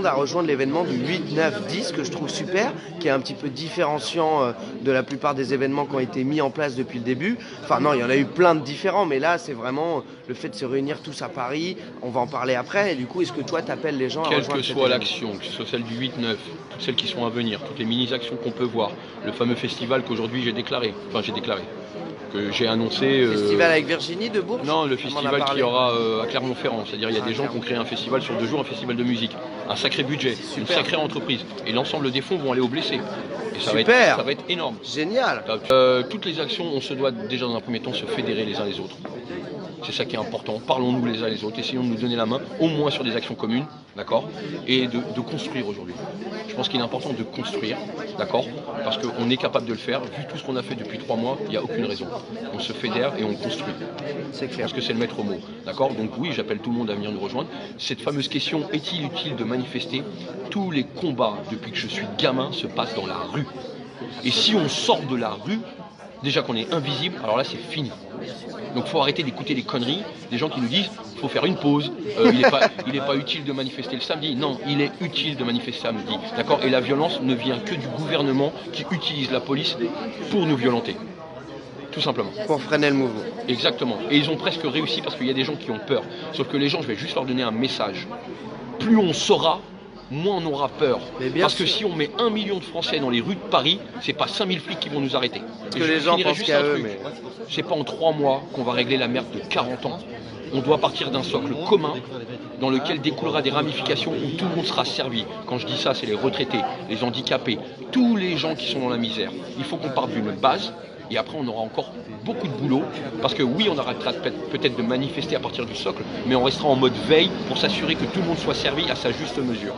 monde à rejoindre l'événement du 8, 9, 10 que je trouve super, qui est un petit peu différenciant de la plupart des événements qui ont été mis en place depuis le début. Enfin non, il y en a eu plein de différents, mais là c'est vraiment le fait de se réunir tous à Paris. On va en parler après. Et du coup, est-ce que toi t'appelles les gens à rejoindre Quelle que soit l'action, que ce soit celle du 8-9, toutes celles qui sont à venir, toutes les mini-actions qu'on peut voir, le fameux festival qu'aujourd'hui j'ai déclaré, que j'ai annoncé... Festival avec Virginie de Bourges? Non, le festival qu'il y aura à Clermont-Ferrand. C'est-à-dire il y a des gens qui ont créé un festival sur 2 jours, un festival de musique. Un sacré budget, une sacrée entreprise. Et l'ensemble des fonds vont aller aux blessés. Et ça va être énorme. Génial. Toutes les actions, on se doit déjà dans un premier temps se fédérer les uns les autres. C'est ça qui est important. Parlons-nous les uns les autres, essayons de nous donner la main, au moins sur des actions communes, d'accord, et de construire aujourd'hui. Je pense qu'il est important de construire, d'accord, parce qu'on est capable de le faire. Vu tout ce qu'on a fait depuis 3 mois, il n'y a aucune raison. On se fédère et on construit. C'est clair. Je pense que c'est le maître mot, d'accord. Donc oui, j'appelle tout le monde à venir nous rejoindre. Cette fameuse question, est-il utile de manifester? Tous les combats, depuis que je suis gamin, se passent dans la rue. Et si on sort de la rue, déjà qu'on est invisible, alors là c'est fini. Donc il faut arrêter d'écouter les conneries des gens qui nous disent qu'il faut faire une pause, il n'est pas utile de manifester le samedi. Non, il est utile de manifester samedi. D'accord. Et la violence ne vient que du gouvernement qui utilise la police pour nous violenter. Tout simplement. Pour freiner le mouvement. Exactement. Et ils ont presque réussi parce qu'il y a des gens qui ont peur. Sauf que les gens, je vais juste leur donner un message. Plus on saura, moins on aura peur. Parce que si on met 1 million de Français dans les rues de Paris, c'est pas 5000 flics qui vont nous arrêter. Parce que les gens pensent qu'à eux, mais... C'est pas en 3 mois qu'on va régler la merde de 40 ans. On doit partir d'un socle commun dans lequel découlera des ramifications où tout le monde sera servi. Quand je dis ça, c'est les retraités, les handicapés, tous les gens qui sont dans la misère. Il faut qu'on parte d'une base. Et après, on aura encore beaucoup de boulot. Parce que oui, on arrêtera peut-être de manifester à partir du socle, mais on restera en mode veille pour s'assurer que tout le monde soit servi à sa juste mesure.